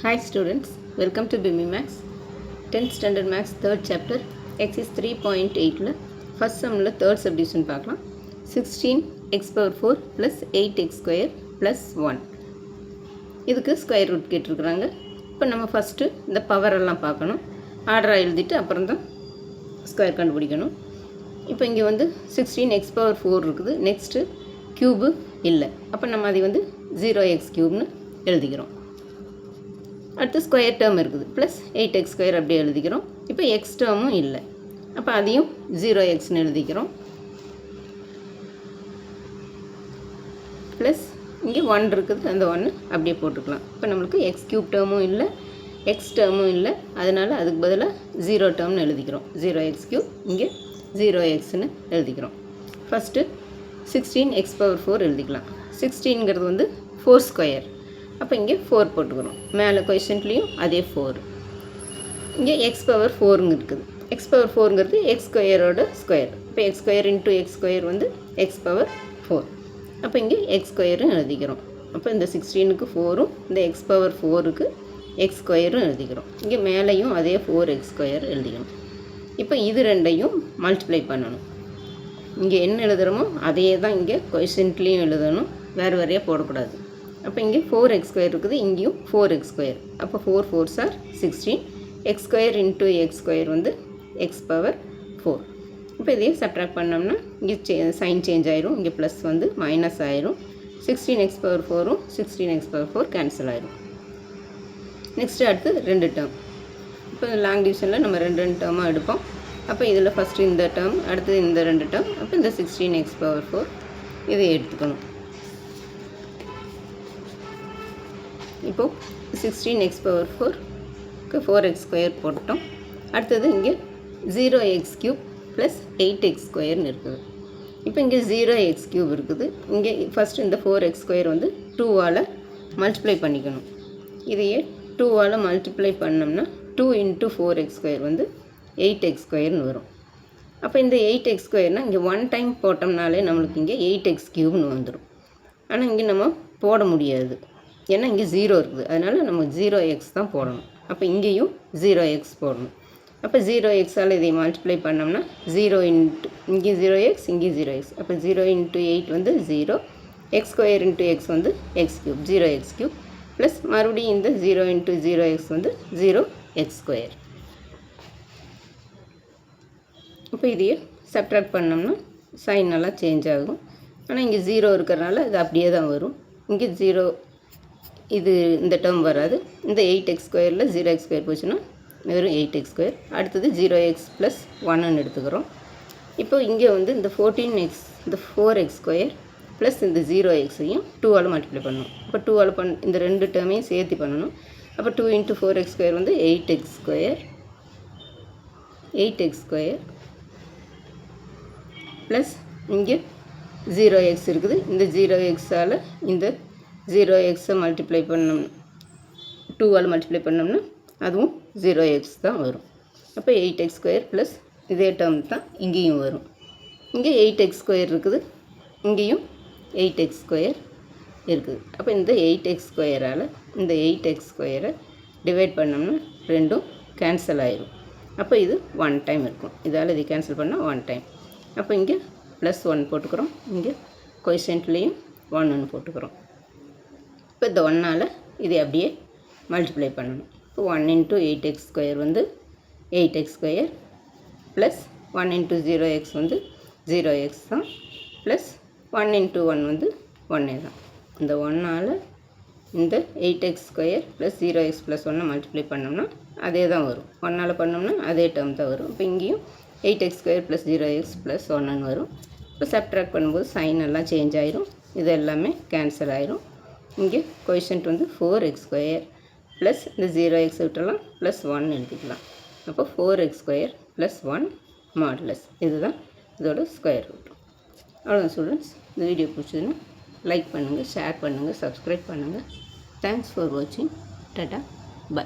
Hi students, welcome to BIMI Max 10th Standard Max 3rd chapter exercise 3.8 ல first sumல third subdivision பார்க்கலாம் 16x power 4 plus 8x square plus 1 இதுக்கு square root கேட்டிருக்கிறாங்க. இப்போ நம்ம first இந்த power எல்லாம் பார்க்கணும். ஆர்டராக எழுதிட்டு அப்புறம் தான் ஸ்கொயர் கண்டுபிடிக்கணும். இப்போ இங்கே வந்து 16x power 4 இருக்குது. நெக்ஸ்ட்டு க்யூபு இல்லை, அப்போ நம்ம அதை வந்து 0x க்யூப்னு எழுதிக்கிறோம். அடுத்து ஸ்கொயர் டேர்ம் இருக்குது ப்ளஸ் 8x ஸ்கொயர் அப்படியே எழுதிக்கிறோம். இப்போ எக்ஸ் டேர்மும் இல்லை, அப்போ அதையும் 0xன்னு எழுதிக்கிறோம். ப்ளஸ் இங்கே 1 இருக்குது, அந்த 1 அப்படியே போட்டுக்கலாம். இப்போ நம்மளுக்கு எக்ஸ் க்யூப் டேர்மும் இல்லை, எக்ஸ் டேர்மும் இல்லை, அதனால் அதுக்கு பதிலாக 0 டேர்ம்னு எழுதிக்கிறோம். 0x க்யூப் இங்கே 0xன்னு எழுதிக்கிறோம். ஃபஸ்ட்டு 16x power 4 எழுதிக்கலாம். 16ங்கிறது வந்து 4 ஸ்கொயர், அப்போ இங்கே 4 போட்டுக்கிறோம். மேலே கொஷன்ட்லேயும் அதே 4. இங்கே எக்ஸ் பவர் 4ங்க இருக்குது. எக்ஸ் பவர் 4ங்கிறது எக்ஸ் ஸ்கொயரோட ஸ்கொயர். இப்போ x square into x square வந்து எக்ஸ் பவர் 4. அப்போ இங்கே எக்ஸ் ஸ்கொயரும் எழுதிக்கிறோம். அப்போ இந்த 16க்கு 4ம் இந்த எக்ஸ் பவர் 4க்கு எக்ஸ் ஸ்கொயரும் எழுதிக்கிறோம். இங்கே மேலேயும் அதே 4x ஸ்கொயர் எழுதிக்கணும். இப்போ இது ரெண்டையும் மல்டிப்ளை பண்ணணும். இங்கே என்ன எழுதுகிறோமோ அதே தான் இங்கே கொஷன்ட்லேயும் எழுதணும், வேறு வேறையாக போடக்கூடாது. அப்போ இங்கே 4x ஸ்கொயர் இருக்குது, இங்கேயும் 4x ஸ்கொயர். அப்போ 4 4s are 16. X square into x square வந்து எக்ஸ் பவர் 4. இப்போ இதையே சப்ட்ராக்ட் பண்ணோம்னா இங்கே சைன் சேஞ்ச் ஆயிரும், இங்கே ப்ளஸ் வந்து மைனஸ் ஆயிரும். 16x பவர் 4ம் 16x பவர் 4 கேன்சல் ஆயிரும். நெக்ஸ்ட்டு அடுத்து 2 டேர்ம். இப்போ லாங் டிவிஷனில் நம்ம 2 டேர்மாக எடுப்போம். அப்போ இதில் ஃபஸ்ட்டு இந்த டேர்ம், அடுத்து இந்த 2 டேர்ம், அப்போ இந்த 16x பவர் 4 இதை எடுத்துக்கணும். இப்போது 16x பவர் 4க்கு 4x ஸ்கொயர் போட்டோம். அடுத்தது இங்கே 0x க்யூப் ப்ளஸ் 8x ஸ்கொயர்னு இருக்குது. இப்போ இங்கே 0x க்யூப் இருக்குது. இங்கே ஃபஸ்ட்டு இந்த 4x ஸ்கொயர் வந்து 2ஆல் மல்டிப்ளை பண்ணிக்கணும். இதையே 2ஆல் மல்டிப்ளை பண்ணோம்னா 2 × 4x ஸ்கொயர் வந்து 8x ஸ்கொயர்னு வரும். அப்போ இந்த 8x ஸ்கொயர்னால் இங்கே 1 டைம் போட்டோம்னாலே நம்மளுக்கு இங்கே 8x க்யூப்னு வந்துடும். ஆனால் இங்கே நம்ம போட முடியாது, ஏன்னா இங்கே 0 இருக்குது, அதனால் நம்ம 0x தான் போடணும். அப்போ இங்கேயும் 0x போடணும். அப்போ 0xஆல் இதை மல்டிப்ளை பண்ணோம்னா 0 இங்கே 0x இங்கே 0x, அப்போ 0 × 8 வந்து 0, எக்ஸ் ஸ்கொயர் இன்ட்டு எக்ஸ் வந்து X cube 0x cube plus மறுபடியும் இந்த 0 × 0x வந்து 0x ஸ்கொயர். இப்போ இதையே சப்ட்ராக்ட் பண்ணோம்னா சைன் நல்லா சேஞ்ச் ஆகும். ஆனால் இங்கே 0 இருக்கிறனால இது அப்படியே தான் வரும். இங்கே 0 இது இந்த டேர்ம் வராது. இந்த 8x ஸ்கொயரில் 0x ஸ்கொயர் போச்சுன்னா வெறும் 8x ஸ்கொயர். அடுத்தது 0x ப்ளஸ் 1ன்னு எடுத்துக்கிறோம். இப்போ இங்கே வந்து இந்த 14x இந்த 4x ஸ்கொயர் ப்ளஸ் இந்த 0xையும் 2ஆல் மல்டிப்ளை பண்ணணும். இப்போ 2ஆல் இந்த 2 டேர்மையும் சேர்த்து பண்ணணும். அப்போ 2 × 4x ஸ்கொயர் வந்து 8x square, 8x square plus இங்கே 0x இருக்குது. இந்த 0xஆல் இந்த 0xை மல்டிப்ளை பண்ணோம்னா 2ஆல் மல்டிப்ளை பண்ணோம்னா அதுவும் 0x தான் வரும். அப்போ 8x ஸ்கொயர் ப்ளஸ் இதே டேர்ம் தான் இங்கேயும் வரும். இங்கே 8x ஸ்கொயர் இருக்குது, இங்கேயும் 8x ஸ்கொயர் இருக்குது. அப்போ இந்த 8x ஸ்கொயரால் இந்த 8x ஸ்கொயரை டிவைட் பண்ணோம்னா ரெண்டும் கேன்சல் ஆயிரும். அப்போ இது 1 டைம் இருக்கும், இதால் இது கேன்சல் பண்ணால் 1 டைம். அப்போ இங்கே ப்ளஸ் 1 போட்டுக்கிறோம், இங்கே கொஷன்ட்லேயும் 1ன்னு போட்டுக்கிறோம். இப்போ இந்த 1ஆல் இதை அப்படியே மல்டிப்ளை பண்ணணும். இப்போ 1 × 8x ஸ்கொயர் வந்து 8x ஸ்கொயர் ப்ளஸ் 1 × 0x வந்து 0x தான் ப்ளஸ் 1 × 1 வந்து 1 தான். இந்த 1ஆல் இந்த 8x square plus 0x plus 1 multiply பண்ணோம்னா அதே தான் வரும். 1ஆல் பண்ணோம்னா அதே டேர்ம் தான் வரும். இப்போ இங்கேயும் 8x square plus 0x plus 1ன்னு வரும். இப்போ சப்ட்ராக்ட் பண்ணும்போது சைன் எல்லாம் சேஞ்ச் ஆயிரும், இது எல்லாமே கேன்சல் ஆயிரும். இங்கே கொஷன்ட் வந்து 4x ஸ்கொயர் ப்ளஸ் இந்த 0x விட்டுலாம் ப்ளஸ் 1 எழுதிக்கலாம். அப்போ 4x ஸ்கொயர் ப்ளஸ் 1 மாடுலஸ், இதுதான் இதோட ஸ்கொயர் ரூட். அவ்வளோதான் ஸ்டூடெண்ட்ஸ். இந்த வீடியோ பிடிச்சதுன்னா லைக் பண்ணுங்கள், ஷேர் பண்ணுங்கள், சப்ஸ்கிரைப் பண்ணுங்கள். தேங்க்ஸ் ஃபார் வாட்சிங். டாடா, பை.